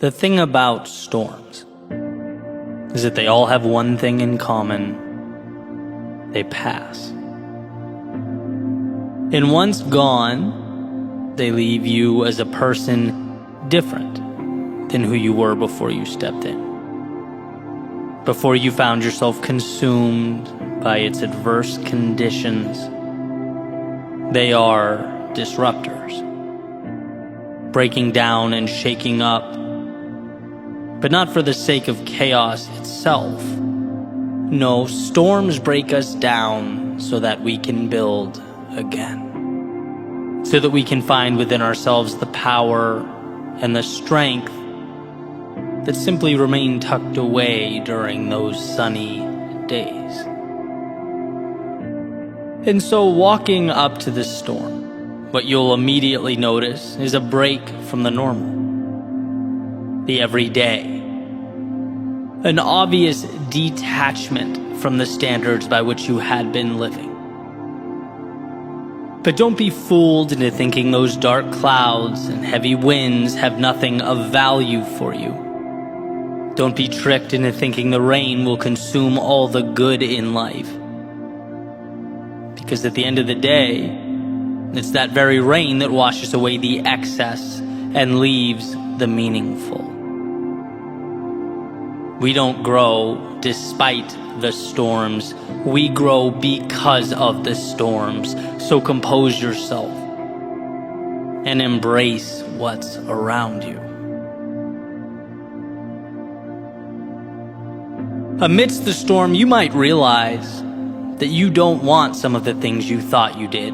The thing about storms is that they all have one thing in common: they pass. And once gone, they leave you as a person different than who you were before you stepped in. Before you found yourself consumed by its adverse conditions. They are disruptors, breaking down and shaking up, but not for the sake of chaos itself. No, storms break us down so that we can build again, so that we can find within ourselves the power and the strength that simply remain tucked away during those sunny days. And so walking up to this storm, what you'll immediately notice is a break from the normal, the everyday, an obvious detachment from the standards by which you had been living. But don't be fooled into thinking those dark clouds and heavy winds have nothing of value for you. Don't be tricked into thinking the rain will consume all the good in life. Because at the end of the day, it's that very rain that washes away the excess and leaves the meaningful. We don't grow despite the storms. We grow because of the storms. So compose yourself and embrace what's around you. Amidst the storm, you might realize that you don't want some of the things you thought you did.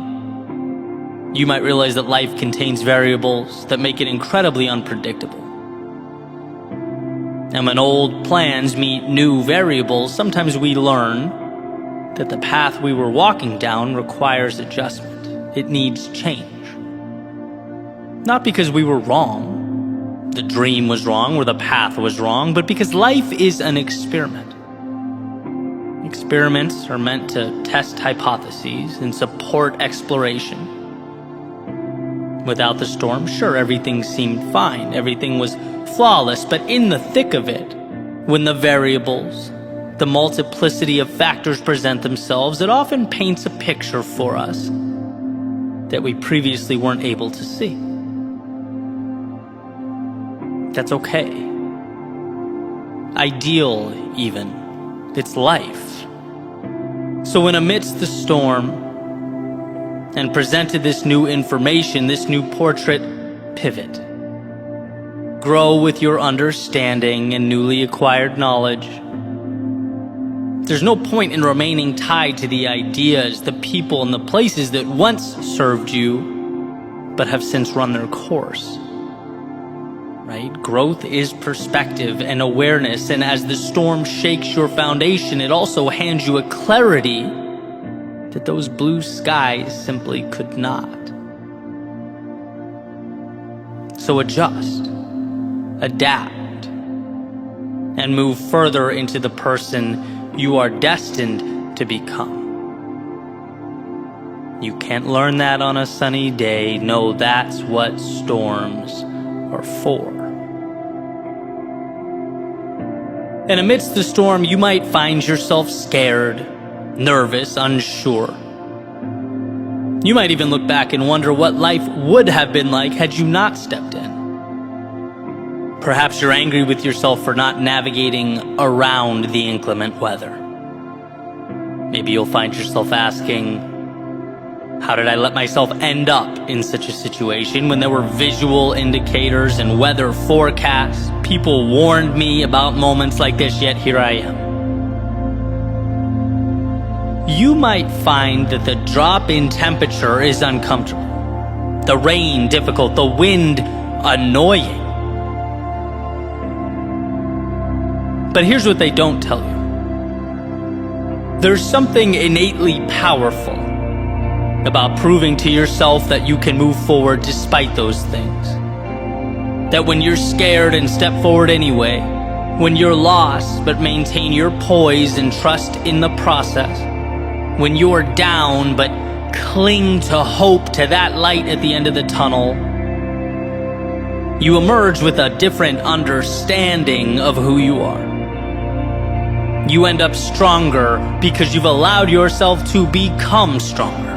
You might realize that life contains variables that make it incredibly unpredictable. And when old plans meet new variables, sometimes we learn that the path we were walking down requires adjustment. It needs change. Not because we were wrong, the dream was wrong, or the path was wrong, but because life is an experiment. Experiments are meant to test hypotheses and support exploration. Without the storm, sure, everything seemed fine. Everything was flawless, but in the thick of it, when the variables, the multiplicity of factors present themselves, it often paints a picture for us that we previously weren't able to see. That's okay. Ideal, even. It's life. So when amidst the storm and presented this new information, this new portrait, pivot. Grow with your understanding and newly acquired knowledge. There's no point in remaining tied to the ideas, the people, and the places that once served you, but have since run their course. Right? Growth is perspective and awareness, and as the storm shakes your foundation, it also hands you a clarity that those blue skies simply could not. So adjust, adapt, and move further into the person you are destined to become. You can't learn that on a sunny day. No, that's what storms are for. And amidst the storm, you might find yourself scared, nervous, unsure. You might even look back and wonder what life would have been like had you not stepped in. Perhaps you're angry with yourself for not navigating around the inclement weather. Maybe you'll find yourself asking, how did I let myself end up in such a situation when there were visual indicators and weather forecasts? People warned me about moments like this, yet here I am. You might find that the drop in temperature is uncomfortable, the rain difficult, the wind annoying. But here's what they don't tell you. There's something innately powerful about proving to yourself that you can move forward despite those things. That when you're scared and step forward anyway, when you're lost but maintain your poise and trust in the process, when you're down but cling to hope, to that light at the end of the tunnel, You emerge with a different understanding of who you are. You end up stronger because you've allowed yourself to become stronger.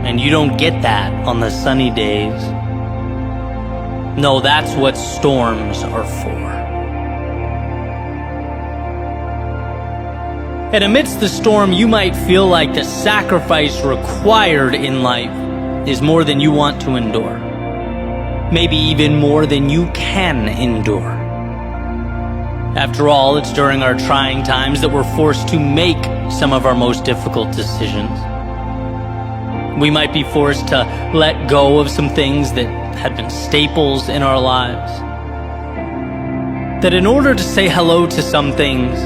And you don't get that on the sunny days. No, that's what storms are for. And amidst the storm, you might feel like the sacrifice required in life is more than you want to endure. Maybe even more than you can endure. After all, it's during our trying times that we're forced to make some of our most difficult decisions. We might be forced to let go of some things that had been staples in our lives. That in order to say hello to some things,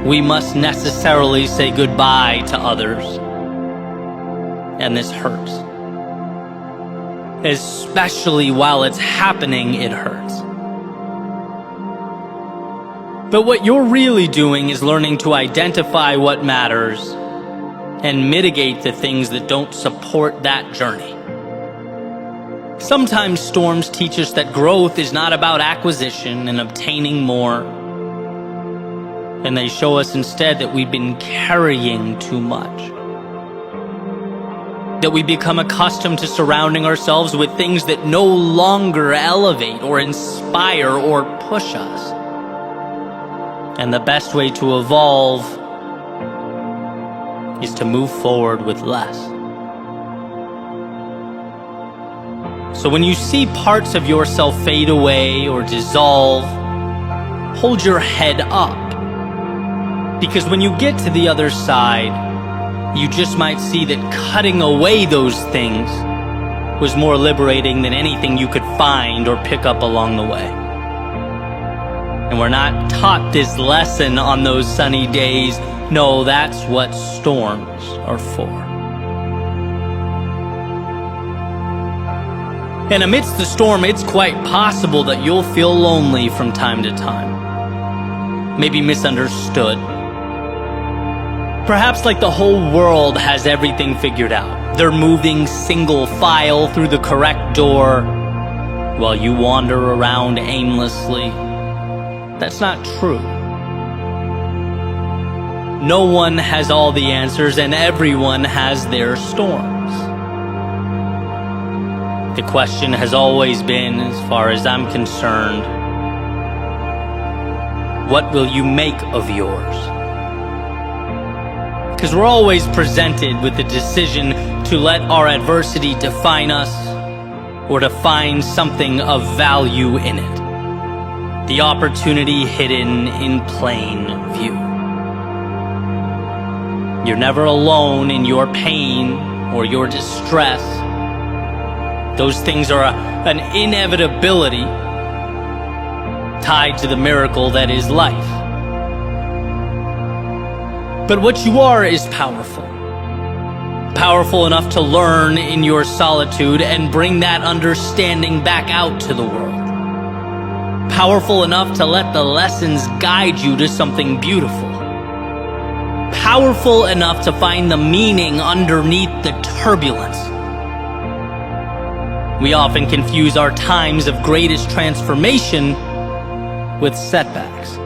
we must necessarily say goodbye to others. And this hurts. Especially while it's happening, it hurts. But what you're really doing is learning to identify what matters and mitigate the things that don't support that journey. Sometimes storms teach us that growth is not about acquisition and obtaining more. And they show us instead that we've been carrying too much. That we become accustomed to surrounding ourselves with things that no longer elevate or inspire or push us. And the best way to evolve is to move forward with less. So when you see parts of yourself fade away or dissolve, hold your head up. Because when you get to the other side, you just might see that cutting away those things was more liberating than anything you could find or pick up along the way. And we're not taught this lesson on those sunny days. No, that's what storms are for. And amidst the storm, it's quite possible that you'll feel lonely from time to time. Maybe misunderstood. Perhaps like the whole world has everything figured out. They're moving single file through the correct door while you wander around aimlessly. That's not true. No one has all the answers, and everyone has their storms. The question has always been, as far as I'm concerned, what will you make of yours? Because we're always presented with the decision to let our adversity define us or to find something of value in it. The opportunity hidden in plain view. You're never alone in your pain or your distress. Those things are an inevitability tied to the miracle that is life. But what you are is powerful. Powerful enough to learn in your solitude and bring that understanding back out to the world. Powerful enough to let the lessons guide you to something beautiful. Powerful enough to find the meaning underneath the turbulence. We often confuse our times of greatest transformation with setbacks.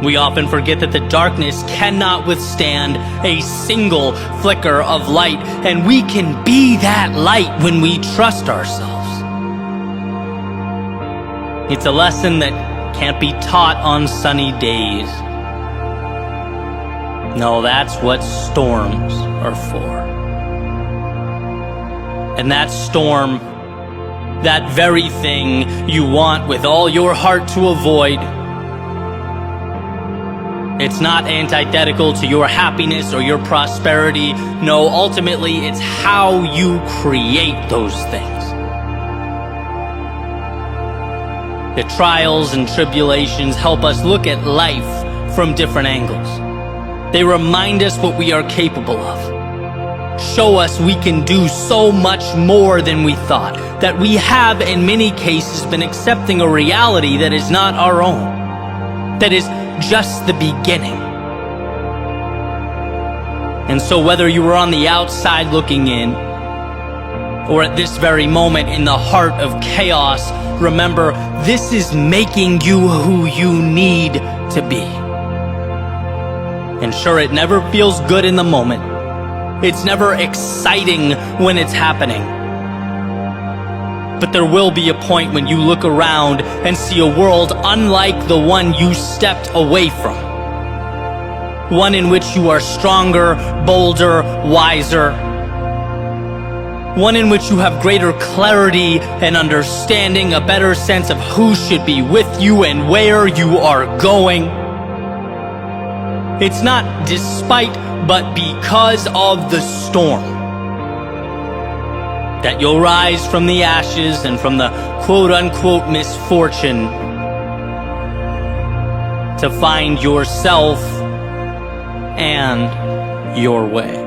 We often forget that the darkness cannot withstand a single flicker of light, and we can be that light when we trust ourselves. It's a lesson that can't be taught on sunny days. No, that's what storms are for. And that storm, that very thing you want with all your heart to avoid, it's not antithetical to your happiness or your prosperity. No, ultimately, it's how you create those things. The trials and tribulations help us look at life from different angles. They remind us what we are capable of. Show us we can do so much more than we thought. That we have, in many cases, been accepting a reality that is not our own. That is just the beginning. And so whether you were on the outside looking in, or at this very moment in the heart of chaos, remember, this is making you who you need to be. And sure, it never feels good in the moment. It's never exciting when it's happening. But there will be a point when you look around and see a world unlike the one you stepped away from. One in which you are stronger, bolder, wiser. One in which you have greater clarity and understanding, a better sense of who should be with you and where you are going. It's not despite, but because of the storm that you'll rise from the ashes and from the quote-unquote misfortune to find yourself and your way.